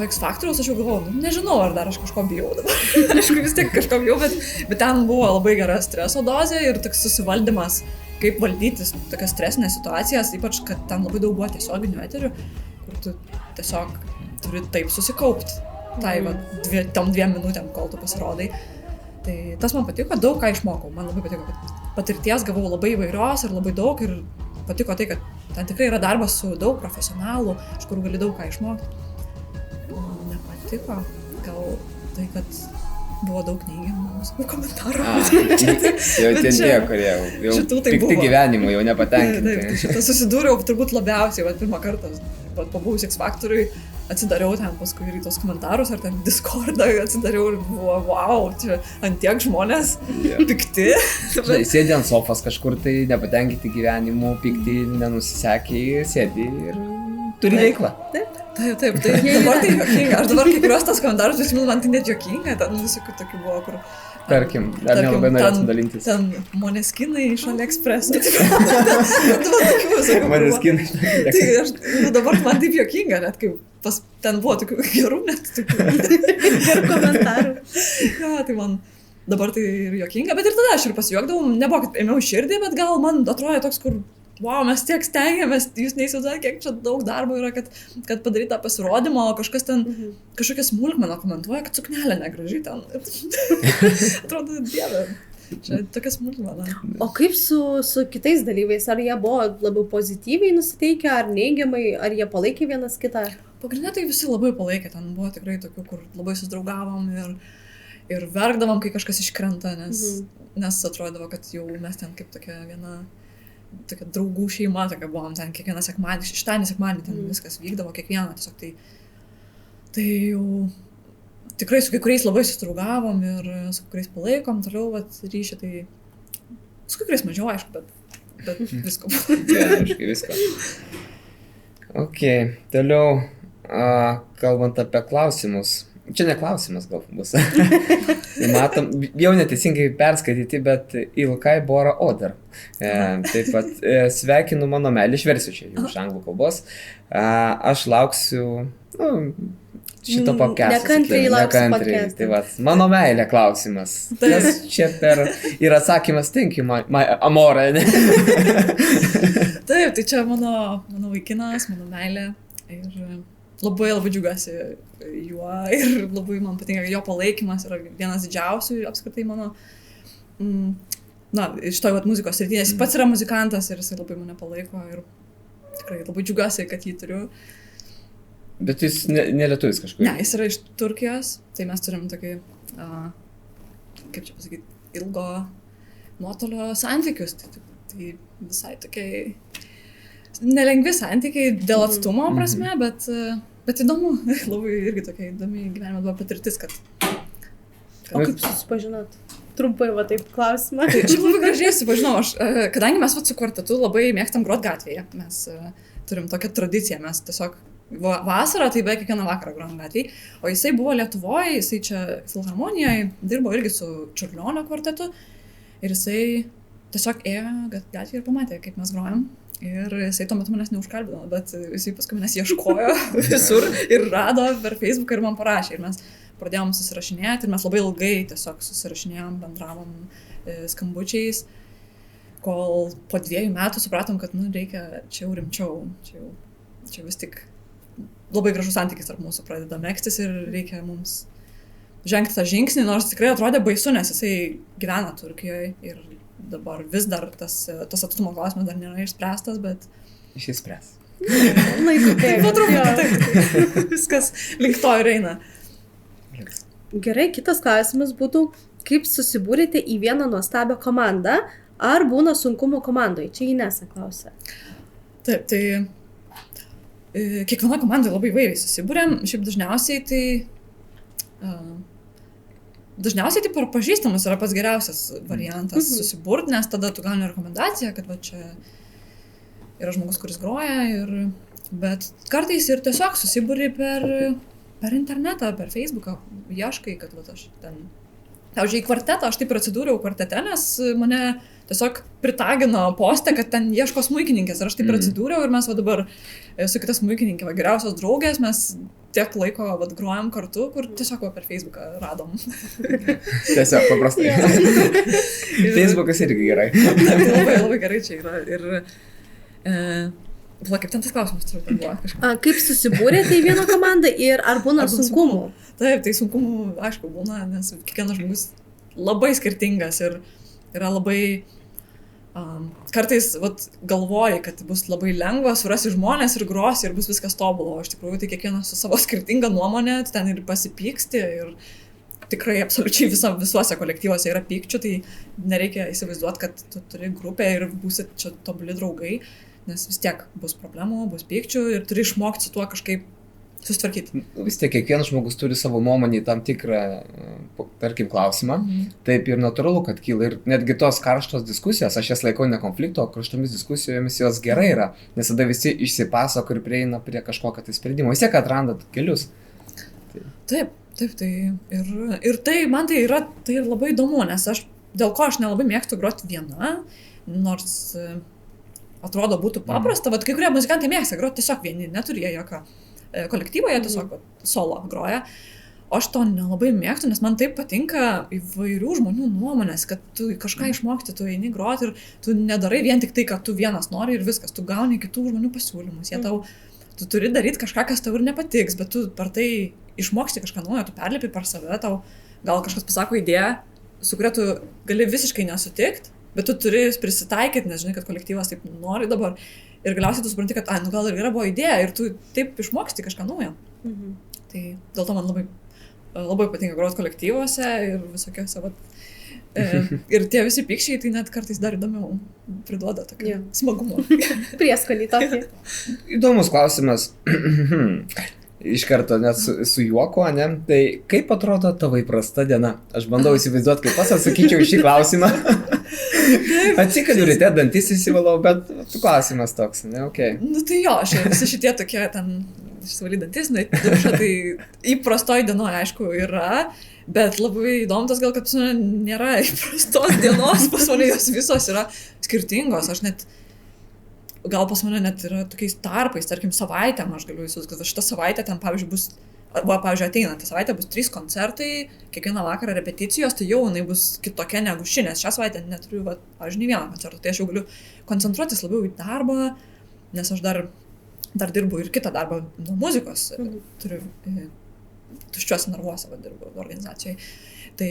X Factoriaus aš jau galvojau, nežinau, ar dar aš kažko bijau dabar, aišku vis tiek kažko bijau, bet ten buvo labai gera streso dozė ir toks susivaldymas, kaip valdyti tokias stresinės situacijas, ypač, kad ten labai daug buvo tiesioginių eterių, kur tu tiesiog turi taip susikaupti, tom 2 minutėm, kol tu pasirodai. Tai tas man patiko, daug ką išmokau, man labai patiko, kad patirties gavau labai įvairios ir labai daug ir patiko tai, kad ten tikrai yra darbas su daug profesionalų, iš kurių gali daug ką išmokti. Man nepatiko, gal tai, kad buvo daug neigiamų komentarų. Jau tie, kurie jau pikti gyvenimų, jau nepatenkinti. Taip, šitą susidūriau turbūt labiausiai, pirmą kartą, pabuvus X Factoriui, atsidariau ten paskui ir į tos komentarus, ar ten Discordą atsidariau ir buvo, wow, čia antiek žmonės pikti. Sėdi ant sofos kažkur tai, nepatenkinti gyvenimu, pikti, nenusisekiai, sėdi ir turi veiklą. Taip, dabar tai juokinga. Aš dabar kai kuriuos tas komentarus prisimenu, man tai net juokinga, ten visokių tokių buvo, kur... Tarkim, dar nelabai norėtum dalintis. Ten Moneskinai iš AliExpress. Moneskinai iš AliExpress. Tai aš, dabar man taip juokinga, net kai ten buvo tokių gerų, net tokių gerų komentarų. Tai man dabar tai ir juokinga, bet ir tada aš ir pasijuokdavau, nebuvo, kad ėmiau širdį, bet gal man atrodė toks, kur wow, mes tiek stengiamės, jūs neįsivaizduojate, kiek čia daug darbo yra, kad padaryt tą pasirodymą, o kažkas ten kažkokią smulkmeną komentuoja, kad suknelė negražiai ten. Atrodo, dieve, čia tokia smulkmena. O kaip su kitais dalyviais? Ar jie buvo labiau pozityviai nusiteikę, ar neigiamai, ar jie palaikė vienas kitą? Pagrindinė tai visi labai palaikė, ten buvo tikrai tokių, kur labai susidraugavom ir verkdavom, kai kažkas iškrenta, nes atrodavo, kad jau mes ten kaip tokia viena draugų šeima, tokia buvom ten kiekvieną sekmadienį, šeštadienį, sekmadienį ten viskas vykdavo, kiekvieną tiesiog tai jau tikrai su kai kuriais labai susidraugavom ir su kai kuriais palaikom toliau ryšį, tai su kai kuriais mažiau, aišku, bet visko. Aiškiai, visko. Ok, toliau, kalbant apie klausimus. Čia ne klausimas gal bus. Matom, jau neteisingai perskaityti, bet Ilkai Bora Oder. Taip pat sveikinu mano meilę, išversiu čia jau iš anglų kalbos. Aš lauksiu šito podcast'o. Nekantriai. Tai va, mano meilė klausimas. Kas čia yra atsakymas, thank you, my amore. Taip, tai čia mano vaikinas, mano meilė. Ir labai džiugiuosi juo ir labai man patinka, kad jo palaikymas yra vienas didžiausių apskritai mano, iš to muzikos srityje. Jis pats yra muzikantas ir jisai labai mane palaiko ir tikrai labai džiugiuosi, kad jį turiu. Bet jis ne lietuvis kažkur? Ne, jis yra iš Turkijos, tai mes turim tokį, kaip čia pasakyti, ilgo nuotolio santykius. Tai visai tokiai nelengvi santykiai dėl atstumo prasme, bet įdomu, labai irgi tokia įdomi gyvenime buvo patirtis, kad... O kaip susipažinot? Trumpai va taip klausimą. Tai šiaip labai gražiai susipažinau, kadangi mes su kvartetu labai mėgstam grot gatvėje, mes turim tokią tradiciją, mes tiesiog vasarą, tai beveik kiekvieną vakarą grojam gatvėje, o jisai buvo Lietuvoje, jisai čia Filharmonijoje, dirbo irgi su Čiurlionio kvartetu ir jisai tiesiog ėjo gatvėje ir pamatė, kaip mes grojam. Ir jisai tuo metu manęs neužkalbino, bet jisai paskui manęs ieškojo visur ir rado per Facebooką ir man parašė. Ir mes pradėjom susirašinėti ir mes labai ilgai tiesiog susirašinėjom, bendravom skambučiais, kol po 2 metų supratom, kad reikia čia jau rimčiau, čia vis tik labai gražus santykis tarp mūsų pradeda megztis ir reikia mums žengti tą žingsnį, nors tikrai atrodė baisu, nes jisai gyvena Turkijoje ir dabar vis dar tas atstumo klausimas dar nėra išspręstas, bet... Išspręs. Laiku taip. Viskas link to ir eina. Gerai, kitas klausimas būtų, kaip susibūrėte į vieną nuostabią komandą, ar būna sunkumų komandoje? Čia Inesa klausia. Taip, tai kiekviena komanda labai įvairiai susibūrėm, šiaip dažniausiai tai per pažįstamus yra pats geriausias variantas susiburti, nes tada tu gauni rekomendaciją, kad va čia yra žmogus, kuris groja, bet kartais ir tiesiog susibūri per internetą, per Facebooką, ieškai, kad va aš ten... Pavyzdžiui, į kvartetą, aš taip ir atsidūriau kvartete, nes mane tiesiog pritagino postę, kad ten ieško smuikininkės ir aš taip ir atsidūriau ir mes va dabar su kita smuikininkė, va geriausios draugės, mes tiek laiko va grojam kartu, kur tiesiog va per Facebooką radom. Tiesiog paprastai. Facebookas irgi gerai. Labai, labai gerai čia yra ir... kaip ten tas klausimas turbūt buvo kažkaip. Kaip susibūrėte į vieną komandą ir ar būna sunkumų? Taip, tai sunkumų, aišku, būna, nes kiekvienas žmogus labai skirtingas ir yra labai... kartais galvoji, kad bus labai lengva, surasi žmonės ir grosi ir bus viskas tobulo, o iš tikrųjų tai kiekvienas su savo skirtinga nuomonė, ten ir pasipyksti ir tikrai absoliučiai visuose kolektyvuose yra pykčių, tai nereikia įsivaizduoti, kad tu turi grupę ir būsit čia tobuli draugai, nes vis tiek bus problemų, bus pykčių ir turi išmokti su tuo kažkaip susitvarkyti. Vis tiek kiekvienas žmogus turi savo nuomonį tam tikrą, tarkim, klausimą. Taip ir natūralu, kad kyla ir netgi tos karštos diskusijos, aš jas laikau ne konflikto, o karštomis diskusijomis jos gerai yra, nes tada visi išsipasako ir prieina prie kažkokio tai sprendimo. Vis tiek atrandat kelius. Taip, tai ir tai man tai yra labai įdomu, nes dėl ko aš nelabai mėgstu groti viena, nors atrodo būtų paprasta, bet kai kurie muzikantai mėgsta groti tiesiog vieni, neturi jie jokio kolektyvo, jie tiesiog solo groja. O aš to nelabai mėgstu, nes man taip patinka įvairių žmonių nuomonės, kad tu kažką išmokti, tu eini groti ir tu nedarai vien tik tai, kad tu vienas nori ir viskas, tu gauni kitų žmonių pasiūlymus. Tu turi daryti kažką, kas tau ir nepatiks, bet tu per tai išmoksti kažką naujo, tu perlipi per save, tau gal kažkas pasako idėją, su kuria tu gali visiškai nesutikti, bet tu turi prisitaikyti, nes žinai, kad kolektyvas taip nori dabar. Ir galiausiai tu supranti, kad gal ir yra buvo idėja ir tu taip išmoksti kažką naujo. Tai dėl to man labai patinka groti kolektyvuose ir visokiuose. Ir tie visi pykščiai, tai net kartais dar įdomiau priduoda tokio smagumo. Prieskonį tokį. Įdomus klausimas. Iš karto net su juoku, ne? Tai kaip atrodo tavo įprasta diena? Aš bandau įsivaizduoti, kaip pats atsakyčiau šį klausimą. Atsikeliu ryte, dantis įsivalau, bet klausimas toks, ne? Okay. Nu tai jo, visi šitie tokie ten išsivalyti dantis, dušą, tai įprastoj dienoje, aišku, yra, bet labai įdomu tas gal, kad nėra įprastos dienos, pas mane jos visos yra skirtingos, gal pas mane net yra tokiais tarpais, tarkim, savaitėm, aš galiu įsivaizduoti, kad šitą savaitę ten, pavyzdžiui, bus, ateinantį savaitę bus 3 koncertai, kiekvieną vakarą repeticijos, tai jau jinai bus kitokia negu ši, nes šią savaitę neturiu, pavyzdžiui, nei vieną koncertą, tai aš jau galiu koncentruotis labiau į darbą, nes aš dar dirbu ir kitą darbą nuo muzikos, turiu tuščiuose narvuose, dirbu organizacijoje. Tai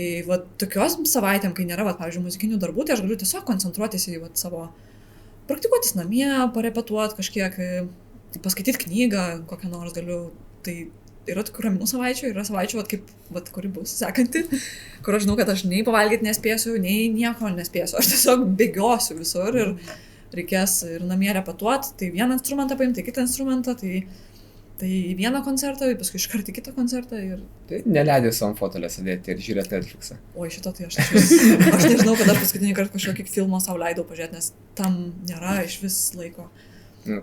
tokios savaitėm, kai nėra, pavyzdžiui, muzikinių darbų, tai aš galiu tiesiog koncentruotis į savo praktikuotis namie, parepetuoti kažkiek, paskaityti knygą, kokią nors galiu. Tai yra tokių raminų savaičių, yra savaičių, kuri bus sekanti, kur aš žinau, kad aš nei pavalgyti nespėsiu, nei nieko nespėsiu. Aš tiesiog bėgiosiu visur ir reikės ir namie repetuoti. Tai vieną instrumentą paimti, kitą instrumentą, tai vieną koncertą, paskui iškart į kitą koncertą. Tai neleidai savo fotolę sėdėti ir žiūrėti Netflixą. Oi, šito tai aš nežinau, kad aš paskutinį kartą kažkokį filmą savo leidau pažiūrėti, nes tam nėra iš vis laiko.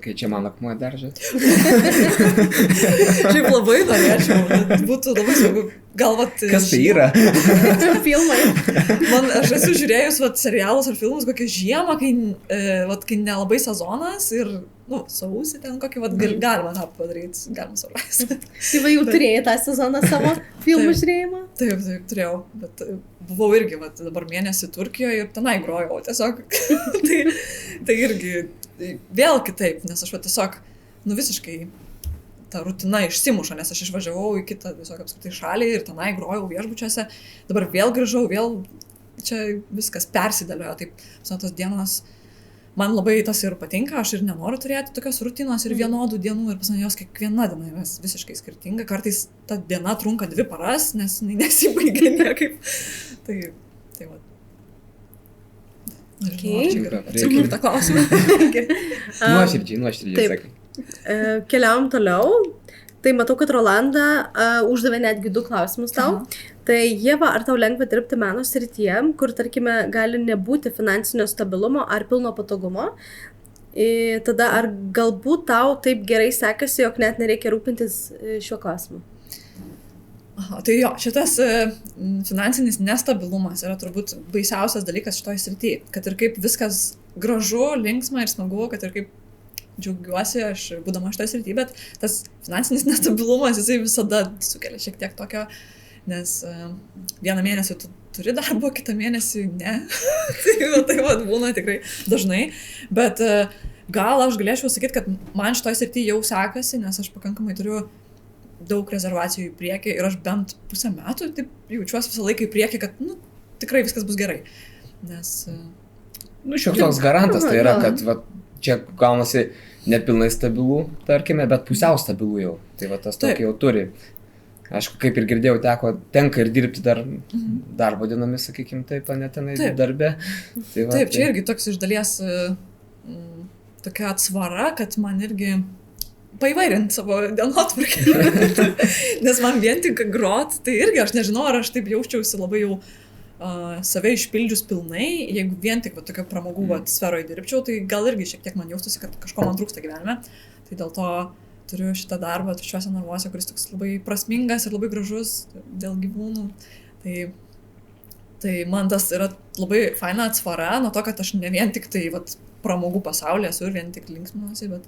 Kai čia man akmuo daržas. Šiaip labai norėčiau, būtų labai smagu. Kas tai yra? Filmai. Aš esu žiūrėjus serialus ar filmus kokią žiemą, kai nelabai sezonas ir sausį ten kokį, galima tą padaryti, galima surasti. Tai jau turėjai tą sezoną savo filmų žiūrėjimą? Taip, turėjau, bet buvau irgi dabar mėnesį Turkijoje ir tenai grojau tiesiog. Tai irgi vėl kitaip, nes aš tiesiog, visiškai ta rutina išsimuša, nes aš išvažiavau į kitą visokią apskritai šalį ir tenai grojau viešbučiuose, dabar vėl grįžau, vėl čia viskas persidėliojo, taip, tos dienos, man labai tas ir patinka, aš ir nenoriu turėti tokios rutinos ir vienodų dienų ir pas mane jos kiekviena diena yra visiškai skirtinga, kartais ta diena trunka 2 paras, nes nesibaigia niekaip, tai va. Atsakyti tą klausimą. Nuoširdžiai, sakai. Keliavom toliau. Tai matau, kad Rolanda uždavė netgi 2 klausimus tau. Tai Ieva, ar tau lengva dirbti meno srityje, kur, tarkime, gali nebūti finansinio stabilumo ar pilno patogumo? Tada ar galbūt tau taip gerai sekasi, jog net nereikia rūpintis šiuo klausimu? Aha, tai jo, šitas finansinis nestabilumas yra turbūt baisiausias dalykas šitoj srityje. Kad ir kaip viskas gražu, linksma ir smagu, kad ir kaip džiaugiuosi aš būdama šitoj srityje, bet tas finansinis nestabilumas, jisai visada sukelia šiek tiek tokio, nes vieną mėnesį tu turi darbo, kitą mėnesį ne. tai būna tikrai dažnai, bet gal aš galėčiau sakyti, kad man šitoj srityje jau sekasi, nes aš pakankamai turiu daug rezervacijų į priekį ir aš bent pusę metų taip jaučiuosi visą laiką į priekį, kad tikrai viskas bus gerai. Nes... šioks toks garantas tai yra, kad čia gaunasi nepilnai stabilų, tarkime, bet pusiau stabilų jau. Tai tas tokį jau turi. Aišku, kaip ir girdėjau, tenka ir dirbti dar darbo dienomis, sakykime, taip, ne tenai darbe. Taip, čia irgi toks iš dalies tokia atsvara, kad man irgi paįvairinti savo dienotvarkę. Nes man vien tik grot, tai irgi aš nežinau, ar aš taip jaučiausi labai jau save išpildžius pilnai, jeigu vien tik tokio pramogų sferoje dirbčiau, tai gal irgi šiek tiek man jaustusi, kad kažko man trūksta gyvenime. Tai dėl to turiu šitą darbą tuščiuose narvuose, kuris toks labai prasmingas ir labai gražus dėl gyvūnų. Tai man tas yra labai faina atsvara nuo to, kad aš ne vien tik tai pramogų pasaulyje esu ir vien tik linksminuosi, bet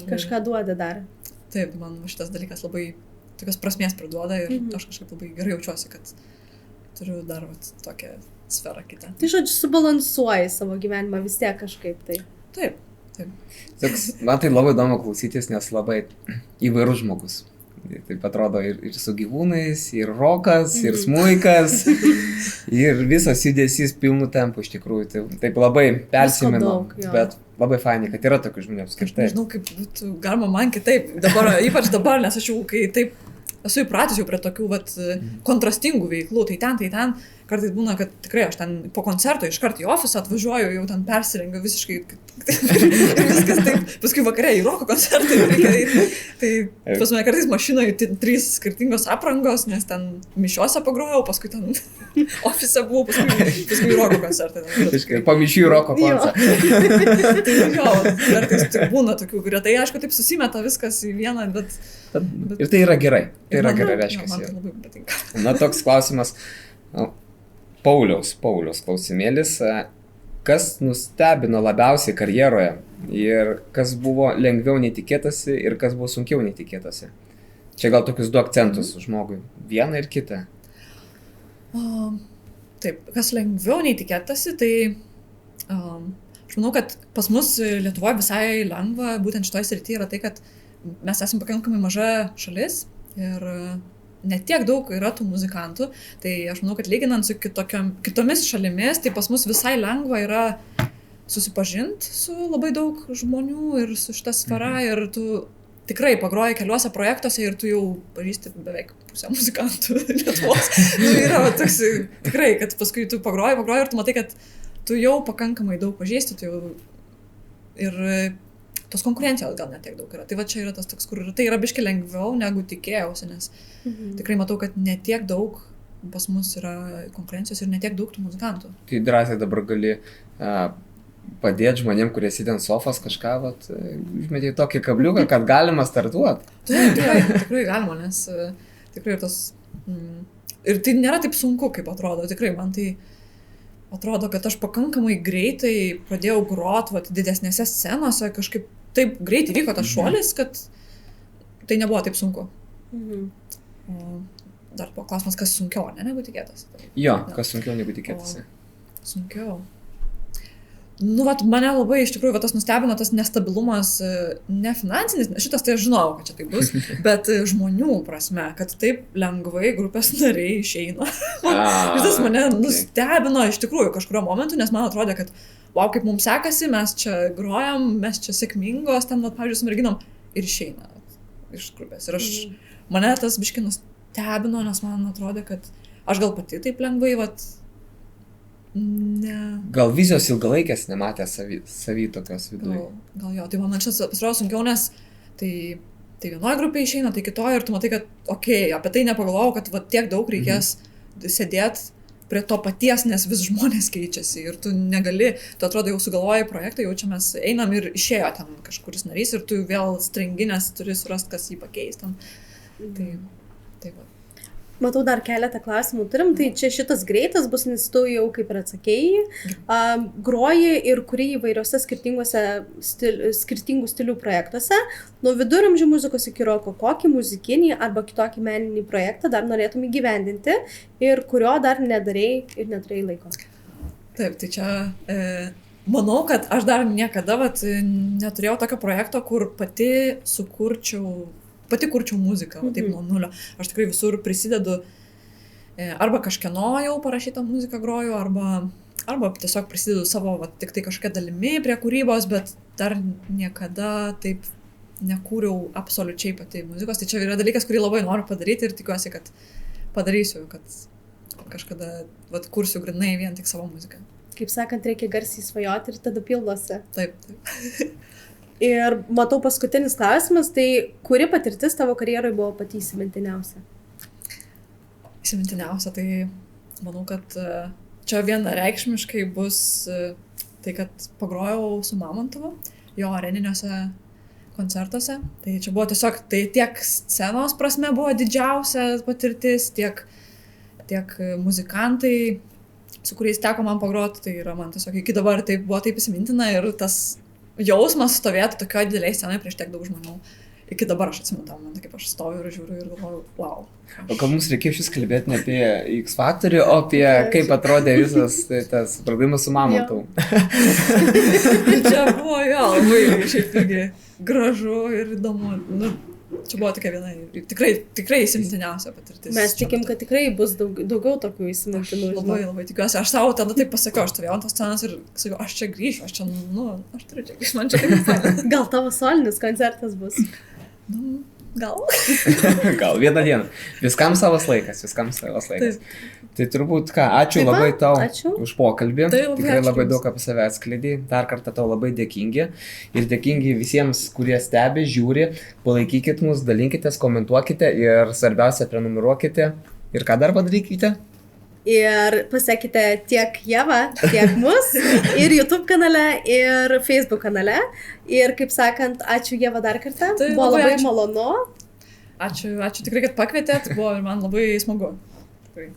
kažką duoda dar. Taip, man šitas dalykas labai tokios prasmės priduoda ir aš kažkaip labai gerai jaučiuosi, kad turiu dar tokią sferą kitą. Tai žodžiu, subalansuoji savo gyvenimą vis tiek kažkaip tai. Taip. Man tai labai įdomu klausytis, nes labai įvairus žmogus. Taip atrodo ir su gyvūnais, ir rokas, ir smuikas, ir visas judesys pilnu tempu iš tikrųjų. Taip labai persimenu, bet labai fainai, kad yra tokių žmonių apskritai. Nežinau, kaip būtų galima man kitaip, ypač dabar, nes aš jau kai taip esu įpratus jau prie tokių kontrastingų veiklų, tai ten, kartais būna, kad tikrai aš ten po koncerto iškart į ofisą atvažiuoju, jau ten persirengiu visiškai ir viskas taip, paskui vakare į roko koncertą reikia eiti. Tai pas mane kartais mašinoje 3 skirtingos aprangos, nes ten mišiuose pagrojau, paskui ten ofise buvau, paskui į roko koncertą. Po mišių į roko koncertą. Tai jo, kartais tik būna tokių, kurie tai aišku taip susimeta viskas į vieną, bet... Ir tai yra gerai. Tai yra gerai, reiškia. Man tai labai patinka. Na, toks klausimas. Pauliaus klausimėlis. Kas nustebino labiausiai karjeroje ir kas buvo lengviau netikėtasi ir kas buvo sunkiau netikėtasi? Čia gal tokius 2 akcentus žmogui. Vieną ir kitą. Taip, kas lengviau netikėtasi, tai aš manau, kad pas mus Lietuvoje visai lengva, būtent šitoj srityje yra tai, kad mes esame pakankamai maža šalis ir netiek daug yra tų muzikantų, tai aš manau, kad lyginant su kitomis šalimis, tai pas mus visai lengva yra susipažinti su labai daug žmonių ir su šita sfera ir tu tikrai pagroji keliuose projektuose ir tu jau pažįsti beveik pusę muzikantų Lietuvos. Yra toks tikrai, kad paskui tu pagroji ir tu matai, kad tu jau pakankamai daug pažįsti, tu jau ir tos konkurencijos gal netiek daug yra. Tai va čia yra tas toks, kur tai yra biškai lengviau negu tikėjausi, nes tikrai matau, kad netiek daug pas mus yra konkurencijos ir netiek daug tų muzikantų. Tai drąsiai dabar gali padėti žmonėm, kurie sėdi ant sofos kažką, užmetė tokį kabliuką, kad galima startuoti. Tikrai galima, nes tikrai tas... Ir tai nėra taip sunku, kaip atrodo. Tikrai man tai atrodo, kad aš pakankamai greitai pradėjau grot didesnėse scenose, kažkaip taip greitai vyko tas šuolis, kad tai nebuvo taip sunku. Dar buvo klausimas, kas sunkiau, negu tikėtasi. Jo, kas sunkiau negu tikėtasi. Sunkiau. Nu, vat, mane labai iš tikrųjų tas nustebino, tas nestabilumas, ne finansinis, šitas tai aš žinau, kad čia tai bus, bet žmonių prasme, kad taip lengvai grupės nariai išeina. Šitas mane nustebino iš tikrųjų kažkurio momentu, nes man atrodė, kad wow, kaip mums sekasi, mes čia grojam, mes čia sėkmingos, ten, pavyzdžiui, su merginom ir išeina iš grupės. Ir mane tas biški nustebino, nes man atrodė, kad aš gal pati taip lengvai, ne. Gal vizijos ilgalaikės nematė savy tokios viduje. Gal jo, tai man čia pasirodo sunkiau, nes tai vienoje grupėje išeina, tai kitoje ir tu matai, kad apie tai nepagalvojau, kad tiek daug reikės sėdėti prie to paties, nes vis žmonės keičiasi ir tu negali, tu atrodo jau sugalvojai projektą, jau čia mes einam ir išėjo ten kažkuris narys ir tu vėl stringinės turi surasti, kas jį pakeis ten. Tai va. Matau, dar keletą klausimų turim, tai čia šitas greitas bus, nes tu jau kaip ir atsakėjai. Groji ir kuri įvairiose skirtingų stilių projektuose. Nuo viduramžių muzikos iki roko, kokį muzikinį arba kitokį meninį projektą dar norėtum įgyvendinti ir kurio dar nedarei ir neturėjai laiko. Taip, tai čia manau, kad aš dar niekada neturėjau tokio projekto, kur pati kurčiau muziką, taip nuo nulio. Aš tikrai visur prisidedu, arba kažkieno jau parašytą muziką groju, arba tiesiog prisidedu savo tik tai kažkokią dalimi prie kūrybos, bet dar niekada taip nekūriau absoliučiai pati muzikos. Tai čia yra dalykas, kurį labai noriu padaryti ir tikiuosi, kad padarysiu, kad kažkada kursiu grynai vien tik savo muziką. Kaip sakant, reikia garsiai svajoti ir tada pildosi. Taip. Ir matau paskutinis klausimas, tai kuri patirtis tavo karjeroje buvo pati įsimintiniausia? Įsimintiniausia, tai manau, kad čia vienareikšmiškai bus tai, kad pagrojau su Mamontovu, jo areniniuose koncertuose. Tai čia buvo tiesiog, tai tiek scenos prasme buvo didžiausia patirtis, tiek muzikantai, su kuriais teko man pagroti, tai yra man tiesiog iki dabar tai buvo taip įsimintina ir tas jausmas stovėti tokioje didelėje scenoje prieš tiek daug žmonių. Iki dabar aš atsimenu tą momentą, kaip aš stoviu ir žiūriu ir galvoju, wow. O gal mums reikėjo šis kalbėti ne apie X Factorį, o apie kaip atrodė visas tas programimas su Mamontovu. Čia buvo labai šiaip irgi gražu ir įdomu. Čia buvo tokia viena tikrai įsimintiniausia patirtis. Mes tikim, kad tikrai bus daugiau tokių įsimintinų. Labai tikiuosi. Aš savo tada taip pasakiau, aš stovėjau ant tos scenos ir sakiau, aš čia grįšiu, aš turiu čia grįžti, man čia taip faina. Gal tavo solinis koncertas bus? Gal. Gal vieną dieną. Viskam savas laikas. Tai turbūt ačiū labai tau už pokalbį. Tikrai labai daug apie save atskleidai. Dar kartą tau labai dėkingi. Ir dėkingi visiems, kurie stebi, žiūri. Palaikykit mus, dalinkitės, komentuokite ir svarbiausia, prenumeruokite. Ir ką dar padarykite? Ir pasiekite tiek Ievą, tiek mus, ir YouTube kanale, ir Facebook kanale. Ir kaip sakant, ačiū Ieva dar kartą. Buvo labai malonu. Ačiū tikrai, kad pakvietėt. Buvo ir man labai smagu. Tikrai.